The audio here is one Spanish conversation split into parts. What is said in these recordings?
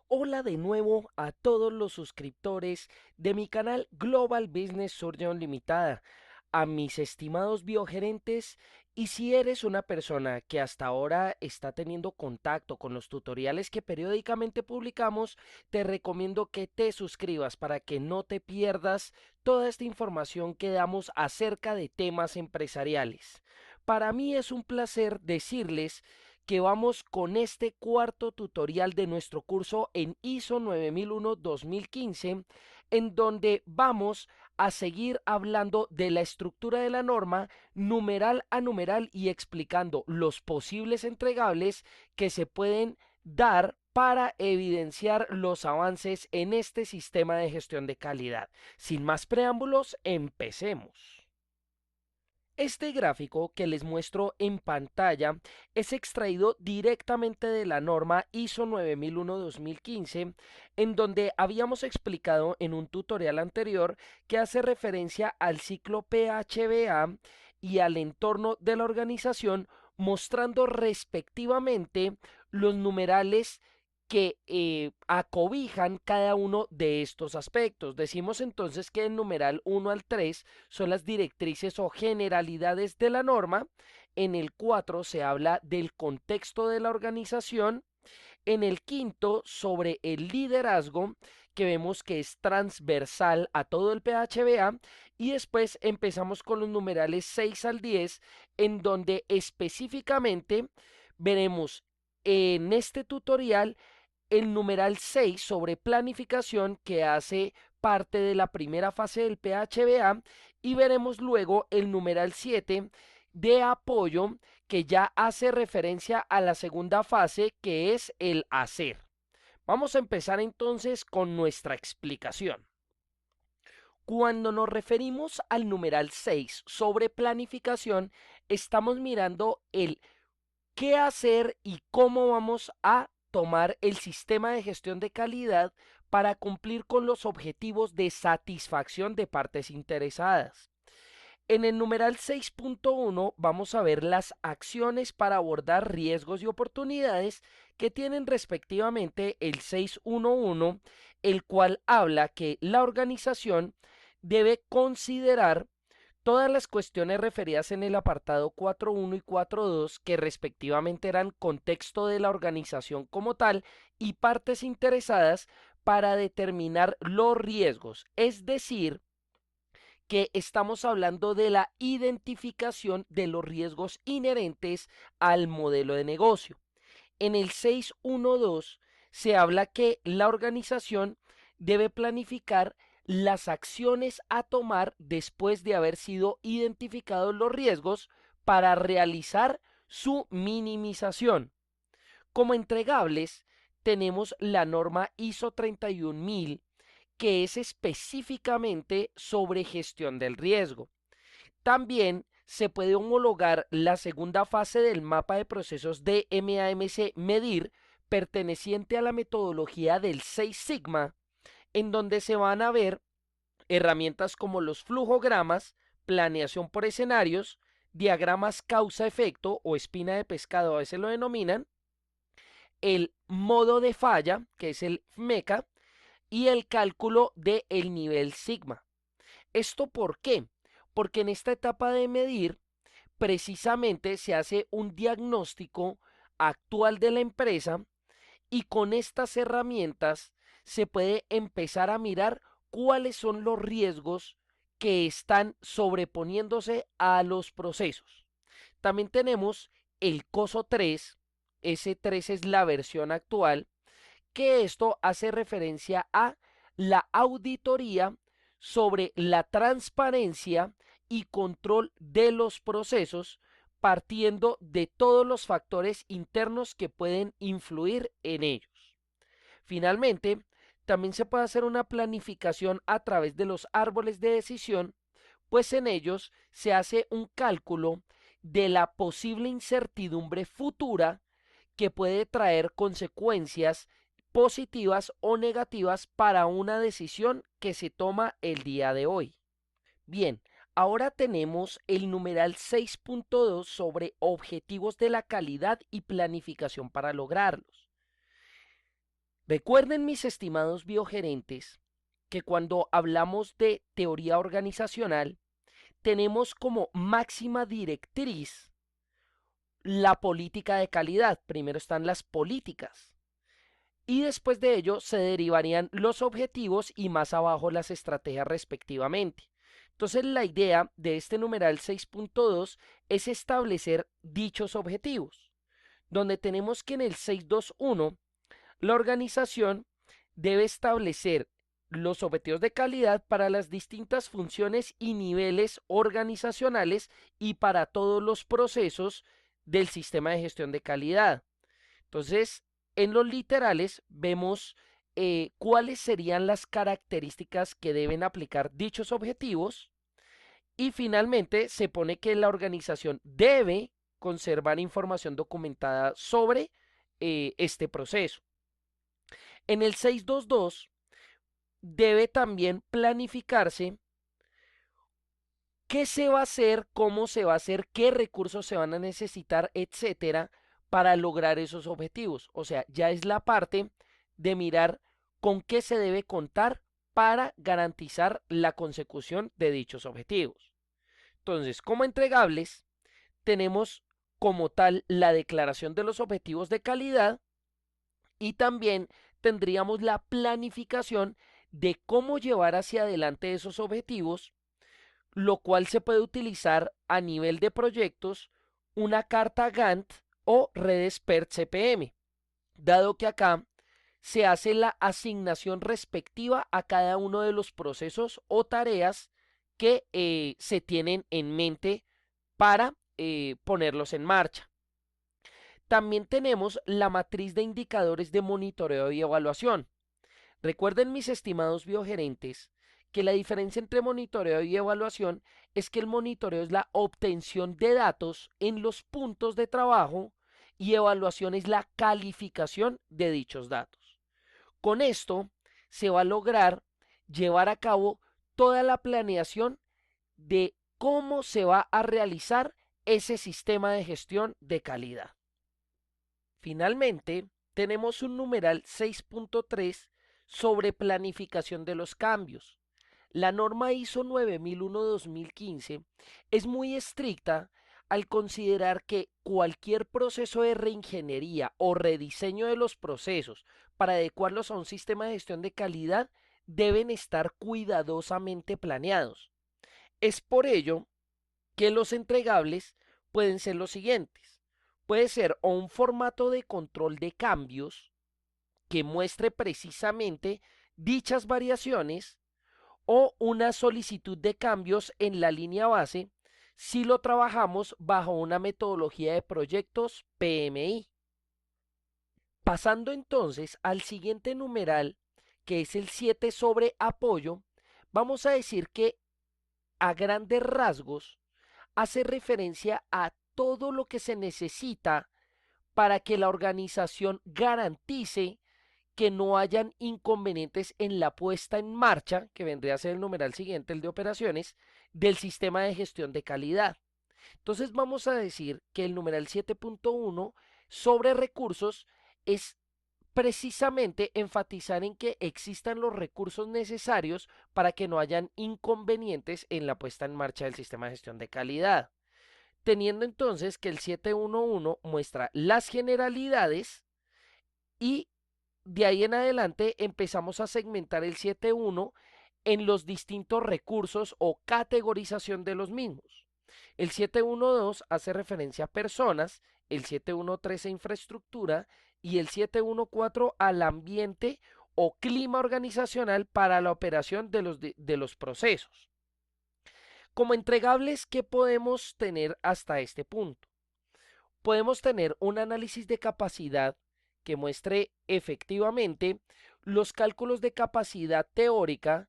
Hola de nuevo a todos los suscriptores de mi canal Global Business Surgeon Limitada, a mis estimados biogerentes, y si eres una persona que hasta ahora está teniendo contacto con los tutoriales que periódicamente publicamos, te recomiendo que te suscribas para que no te pierdas toda esta información que damos acerca de temas empresariales. Para mí es un placer decirles que vamos con este cuarto tutorial de nuestro curso en ISO 9001-2015, en donde vamos a seguir hablando de la estructura de la norma numeral a numeral y explicando los posibles entregables que se pueden dar para evidenciar los avances en este sistema de gestión de calidad. Sin más preámbulos, empecemos. Este gráfico que les muestro en pantalla es extraído directamente de la norma ISO 9001-2015, en donde habíamos explicado en un tutorial anterior que hace referencia al ciclo PHBA y al entorno de la organización, mostrando respectivamente los numerales que acobijan cada uno de estos aspectos. Decimos entonces que el numeral 1 al 3 son las directrices o generalidades de la norma. En el 4 se habla del contexto de la organización. En el quinto, sobre el liderazgo, que vemos que es transversal a todo el PHBA. Y después empezamos con los numerales 6 al 10, en donde específicamente veremos en este tutorial el numeral 6 sobre planificación, que hace parte de la primera fase del PHBA, y veremos luego el numeral 7 de apoyo, que ya hace referencia a la segunda fase, que es el hacer. Vamos a empezar entonces con nuestra explicación. Cuando nos referimos al numeral 6 sobre planificación, estamos mirando el qué hacer y cómo vamos a tomar el sistema de gestión de calidad para cumplir con los objetivos de satisfacción de partes interesadas. En el numeral 6.1 vamos a ver las acciones para abordar riesgos y oportunidades que tienen respectivamente el 6.1.1, el cual habla que la organización debe considerar todas las cuestiones referidas en el apartado 4.1 y 4.2, que respectivamente eran contexto de la organización como tal y partes interesadas, para determinar los riesgos, es decir, que estamos hablando de la identificación de los riesgos inherentes al modelo de negocio. En el 6.1.2 se habla que la organización debe planificar las acciones a tomar después de haber sido identificados los riesgos para realizar su minimización. Como entregables, tenemos la norma ISO 31000, que es específicamente sobre gestión del riesgo. También se puede homologar la segunda fase del mapa de procesos de MAMC Medir, perteneciente a la metodología del 6 Sigma, en donde se van a ver herramientas como los flujogramas, planeación por escenarios, diagramas causa-efecto o espina de pescado, a veces lo denominan, el modo de falla, que es el MECA, y el cálculo del nivel sigma. ¿Esto por qué? Porque en esta etapa de medir, precisamente se hace un diagnóstico actual de la empresa, y con estas herramientas se puede empezar a mirar cuáles son los riesgos que están sobreponiéndose a los procesos. También tenemos el COSO 3, S3 es la versión actual, que esto hace referencia a la auditoría sobre la transparencia y control de los procesos, partiendo de todos los factores internos que pueden influir en ellos. Finalmente, también se puede hacer una planificación a través de los árboles de decisión, pues en ellos se hace un cálculo de la posible incertidumbre futura que puede traer consecuencias positivas o negativas para una decisión que se toma el día de hoy. Bien, ahora tenemos el numeral 6.2 sobre objetivos de la calidad y planificación para lograrlos. Recuerden, mis estimados biogerentes, que cuando hablamos de teoría organizacional, tenemos como máxima directriz la política de calidad. Primero están las políticas y después de ello se derivarían los objetivos y más abajo las estrategias respectivamente. Entonces la idea de este numeral 6.2 es establecer dichos objetivos, donde tenemos que en el 6.2.1 la organización debe establecer los objetivos de calidad para las distintas funciones y niveles organizacionales y para todos los procesos del sistema de gestión de calidad. Entonces, en los literales vemos cuáles serían las características que deben aplicar dichos objetivos y finalmente se pone que la organización debe conservar información documentada sobre este proceso. En el 6.2.2 debe también planificarse qué se va a hacer, cómo se va a hacer, qué recursos se van a necesitar, etcétera, para lograr esos objetivos. O sea, ya es la parte de mirar con qué se debe contar para garantizar la consecución de dichos objetivos. Entonces, como entregables, tenemos como tal la declaración de los objetivos de calidad y también tendríamos la planificación de cómo llevar hacia adelante esos objetivos, lo cual se puede utilizar a nivel de proyectos una carta Gantt o redes PERT CPM, dado que acá se hace la asignación respectiva a cada uno de los procesos o tareas que se tienen en mente para ponerlos en marcha. También tenemos la matriz de indicadores de monitoreo y evaluación. Recuerden, mis estimados biogerentes, que la diferencia entre monitoreo y evaluación es que el monitoreo es la obtención de datos en los puntos de trabajo y evaluación es la calificación de dichos datos. Con esto se va a lograr llevar a cabo toda la planeación de cómo se va a realizar ese sistema de gestión de calidad. Finalmente, tenemos un numeral 6.3 sobre planificación de los cambios. La norma ISO 9001-2015 es muy estricta al considerar que cualquier proceso de reingeniería o rediseño de los procesos para adecuarlos a un sistema de gestión de calidad deben estar cuidadosamente planeados. Es por ello que los entregables pueden ser los siguientes. Puede ser o un formato de control de cambios que muestre precisamente dichas variaciones o una solicitud de cambios en la línea base si lo trabajamos bajo una metodología de proyectos PMI. Pasando entonces al siguiente numeral, que es el 7 sobre apoyo, vamos a decir que a grandes rasgos hace referencia a todo lo que se necesita para que la organización garantice que no hayan inconvenientes en la puesta en marcha, que vendría a ser el numeral siguiente, el de operaciones, del sistema de gestión de calidad. Entonces vamos a decir que el numeral 7.1 sobre recursos es precisamente enfatizar en que existan los recursos necesarios para que no hayan inconvenientes en la puesta en marcha del sistema de gestión de calidad. Teniendo entonces que el 7.1.1 muestra las generalidades y de ahí en adelante empezamos a segmentar el 7.1 en los distintos recursos o categorización de los mismos. El 7.1.2 hace referencia a personas, el 7.1.3 a infraestructura y el 7.1.4 al ambiente o clima organizacional para la operación de los procesos. Como entregables, ¿qué podemos tener hasta este punto? Podemos tener un análisis de capacidad que muestre efectivamente los cálculos de capacidad teórica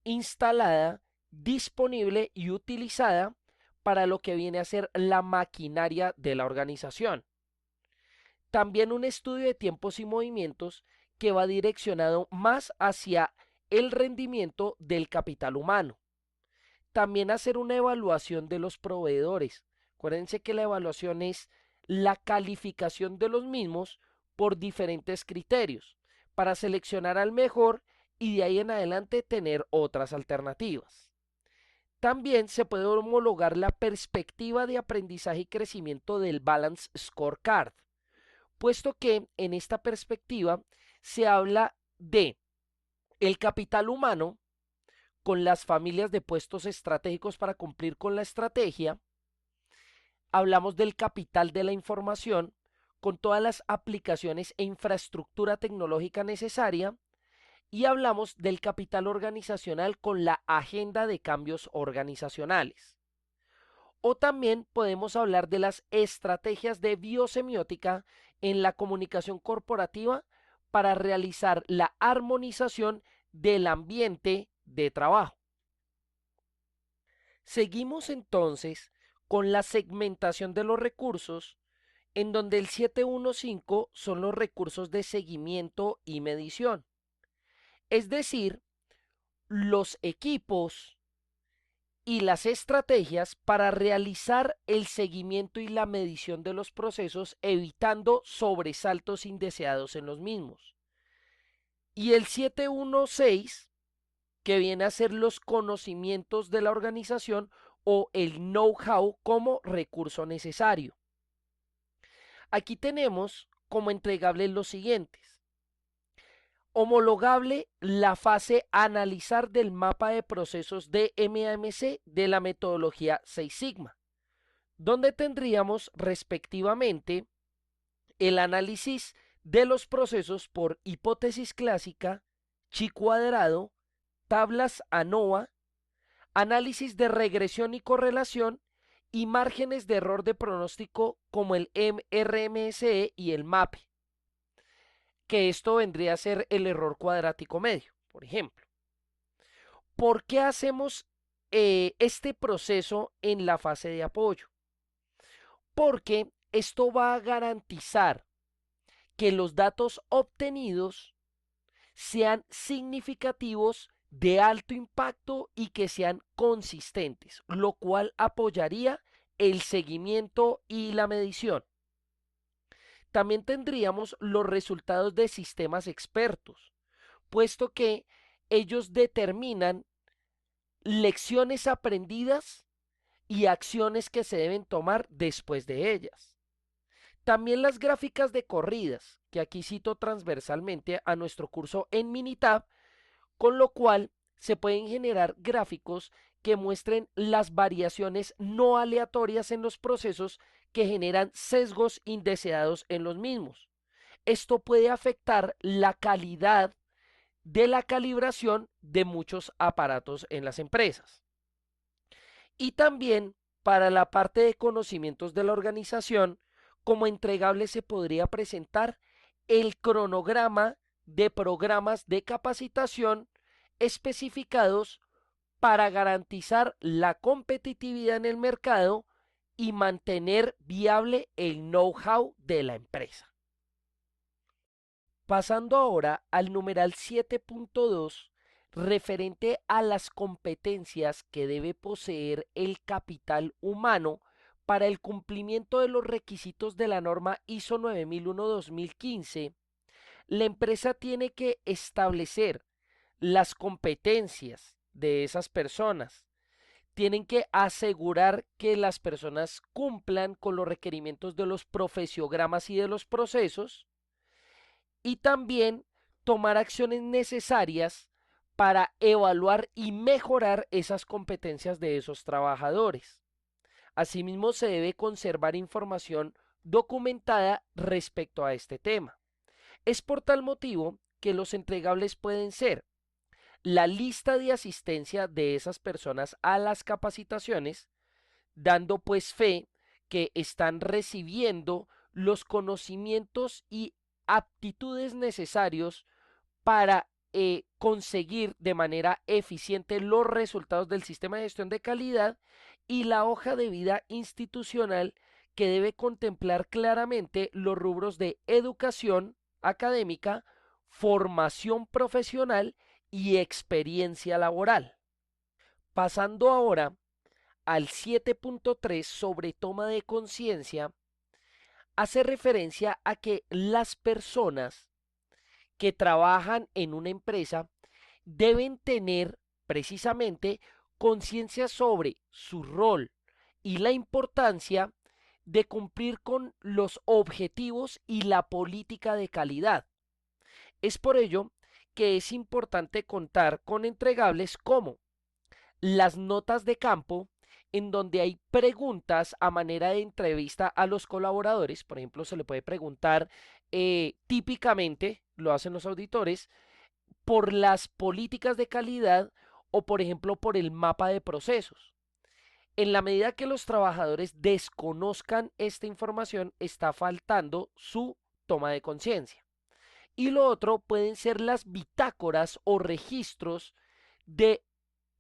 instalada, disponible y utilizada para lo que viene a ser la maquinaria de la organización. También un estudio de tiempos y movimientos que va direccionado más hacia el rendimiento del capital humano. También hacer una evaluación de los proveedores. Acuérdense que la evaluación es la calificación de los mismos por diferentes criterios para seleccionar al mejor y de ahí en adelante tener otras alternativas. También se puede homologar la perspectiva de aprendizaje y crecimiento del Balance Scorecard, puesto que en esta perspectiva se habla de el capital humano con las familias de puestos estratégicos para cumplir con la estrategia, hablamos del capital de la información con todas las aplicaciones e infraestructura tecnológica necesaria y hablamos del capital organizacional con la agenda de cambios organizacionales. O también podemos hablar de las estrategias de biosemiótica en la comunicación corporativa para realizar la armonización del ambiente de trabajo. Seguimos entonces con la segmentación de los recursos, en donde el 715 son los recursos de seguimiento y medición. Es decir, los equipos y las estrategias para realizar el seguimiento y la medición de los procesos, evitando sobresaltos indeseados en los mismos. Y el 716, que viene a ser los conocimientos de la organización o el know-how como recurso necesario. Aquí tenemos como entregables los siguientes. Homologable la fase analizar del mapa de procesos de MAMC de la metodología 6 Sigma, donde tendríamos respectivamente el análisis de los procesos por hipótesis clásica, chi cuadrado, tablas ANOVA, análisis de regresión y correlación y márgenes de error de pronóstico como el RMSE y el MAPE, que esto vendría a ser el error cuadrático medio, por ejemplo. ¿Por qué hacemos este proceso en la fase de apoyo? Porque esto va a garantizar que los datos obtenidos sean significativos, de alto impacto y que sean consistentes, lo cual apoyaría el seguimiento y la medición. También tendríamos los resultados de sistemas expertos, puesto que ellos determinan lecciones aprendidas y acciones que se deben tomar después de ellas. También las gráficas de corridas, que aquí cito transversalmente a nuestro curso en Minitab, con lo cual se pueden generar gráficos que muestren las variaciones no aleatorias en los procesos que generan sesgos indeseados en los mismos. Esto puede afectar la calidad de la calibración de muchos aparatos en las empresas. Y también para la parte de conocimientos de la organización, como entregable se podría presentar el cronograma de programas de capacitación especificados para garantizar la competitividad en el mercado y mantener viable el know-how de la empresa. Pasando ahora al numeral 7.2, referente a las competencias que debe poseer el capital humano para el cumplimiento de los requisitos de la norma ISO 9001-2015, la empresa tiene que establecer las competencias de esas personas. Tienen que asegurar que las personas cumplan con los requerimientos de los profesiogramas y de los procesos y también tomar acciones necesarias para evaluar y mejorar esas competencias de esos trabajadores. Asimismo, se debe conservar información documentada respecto a este tema. Es por tal motivo que los entregables pueden ser la lista de asistencia de esas personas a las capacitaciones, dando pues fe que están recibiendo los conocimientos y aptitudes necesarios para conseguir de manera eficiente los resultados del sistema de gestión de calidad y la hoja de vida institucional que debe contemplar claramente los rubros de educación académica, formación profesional y experiencia laboral. Pasando ahora al 7.3 sobre toma de conciencia, hace referencia a que las personas que trabajan en una empresa deben tener precisamente conciencia sobre su rol y la importancia de cumplir con los objetivos y la política de calidad. Es por ello que es importante contar con entregables como las notas de campo, en donde hay preguntas a manera de entrevista a los colaboradores. Por ejemplo, se le puede preguntar típicamente, lo hacen los auditores, por las políticas de calidad o, por ejemplo, por el mapa de procesos. En la medida que los trabajadores desconozcan esta información, está faltando su toma de conciencia. Y lo otro pueden ser las bitácoras o registros de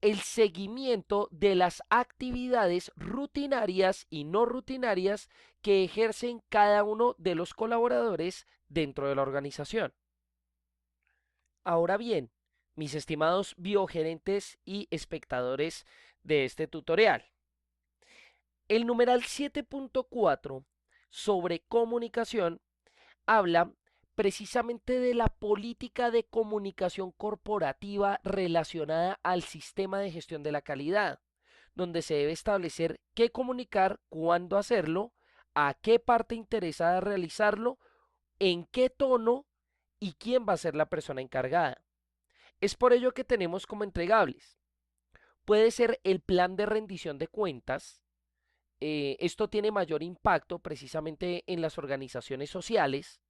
el seguimiento de las actividades rutinarias y no rutinarias que ejercen cada uno de los colaboradores dentro de la organización. Ahora bien, mis estimados biogerentes y espectadores de este tutorial, el numeral 7.4 sobre comunicación habla precisamente de la política de comunicación corporativa relacionada al sistema de gestión de la calidad, donde se debe establecer qué comunicar, cuándo hacerlo, a qué parte interesada realizarlo, en qué tono y quién va a ser la persona encargada. Es por ello que tenemos como entregables. Puede ser el plan de rendición de cuentas. Esto tiene mayor impacto precisamente en las organizaciones sociales.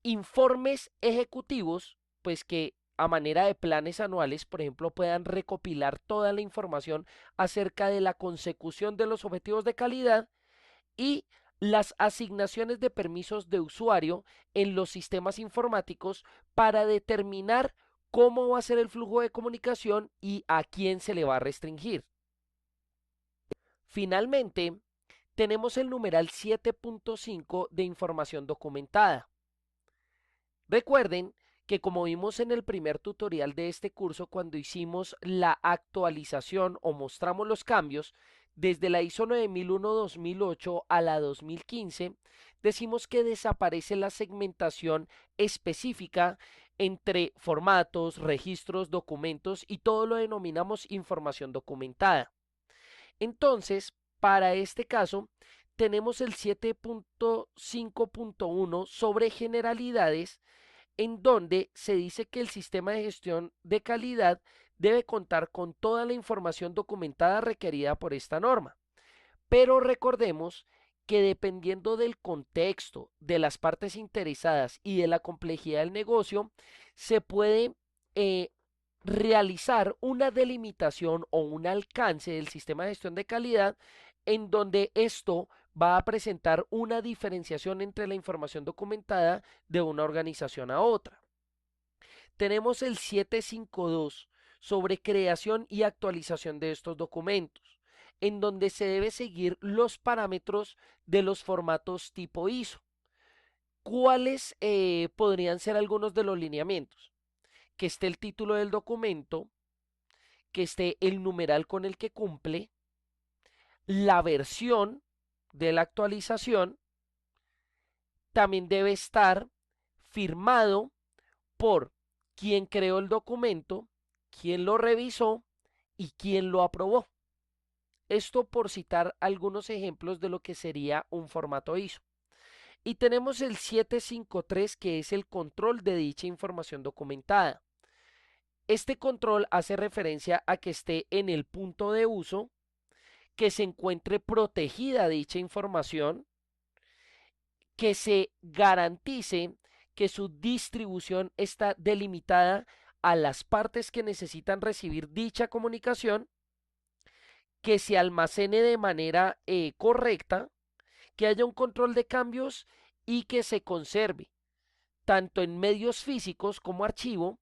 Informes ejecutivos, pues que a manera de planes anuales, por ejemplo, puedan recopilar toda la información acerca de la consecución de los objetivos de calidad y las asignaciones de permisos de usuario en los sistemas informáticos para determinar cómo va a ser el flujo de comunicación y a quién se le va a restringir. Finalmente, tenemos el numeral 7.5 de información documentada. Recuerden que como vimos en el primer tutorial de este curso, cuando hicimos la actualización o mostramos los cambios desde la ISO 9001-2008 a la 2015, decimos que desaparece la segmentación específica entre formatos, registros, documentos y todo lo denominamos información documentada. Entonces, para este caso, tenemos el 7.5.1 sobre generalidades, en donde se dice que el sistema de gestión de calidad debe contar con toda la información documentada requerida por esta norma. Pero recordemos que dependiendo del contexto, de las partes interesadas y de la complejidad del negocio, se puede eh, realizar una delimitación o un alcance del sistema de gestión de calidad en donde esto va a presentar una diferenciación entre la información documentada de una organización a otra. Tenemos el 752 sobre creación y actualización de estos documentos, en donde se debe seguir los parámetros de los formatos tipo ISO. ¿Cuáles podrían ser algunos de los lineamientos? Que esté el título del documento, que esté el numeral con el que cumple, la versión de la actualización, también debe estar firmado por quien creó el documento, quien lo revisó y quien lo aprobó. Esto por citar algunos ejemplos de lo que sería un formato ISO. Y tenemos el 753 que es el control de dicha información documentada. Este control hace referencia a que esté en el punto de uso, que se encuentre protegida dicha información, que se garantice que su distribución está delimitada a las partes que necesitan recibir dicha comunicación, que se almacene de manera correcta, que haya un control de cambios y que se conserve tanto en medios físicos como archivo,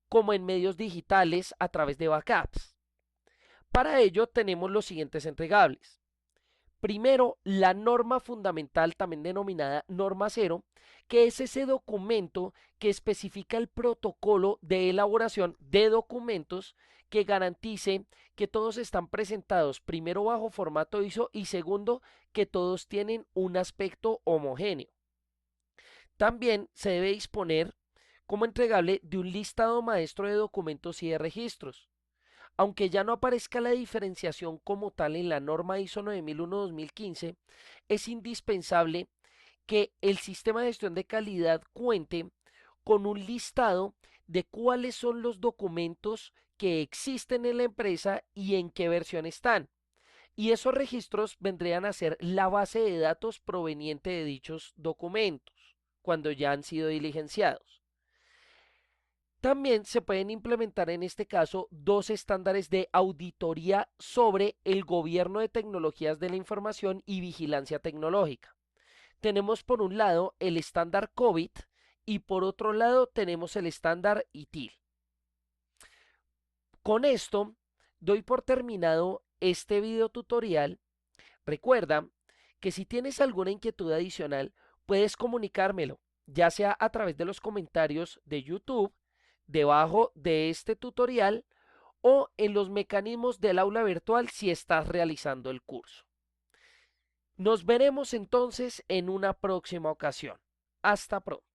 como en medios digitales a través de backups. Para ello tenemos los siguientes entregables. Primero, la norma fundamental, también denominada norma cero, que es ese documento que especifica el protocolo de elaboración de documentos que garantice que todos están presentados primero bajo formato ISO y segundo que todos tienen un aspecto homogéneo. También se debe disponer como entregable de un listado maestro de documentos y de registros. Aunque ya no aparezca la diferenciación como tal en la norma ISO 9001-2015, es indispensable que el sistema de gestión de calidad cuente con un listado de cuáles son los documentos que existen en la empresa y en qué versión están. Y esos registros vendrían a ser la base de datos proveniente de dichos documentos cuando ya han sido diligenciados. También se pueden implementar en este caso dos estándares de auditoría sobre el gobierno de tecnologías de la información y vigilancia tecnológica. Tenemos por un lado el estándar COVID y por otro lado tenemos el estándar ITIL. Con esto doy por terminado este video tutorial. Recuerda que si tienes alguna inquietud adicional, puedes comunicármelo, ya sea a través de los comentarios de YouTube, debajo de este tutorial o en los mecanismos del aula virtual si estás realizando el curso. Nos veremos entonces en una próxima ocasión. Hasta pronto.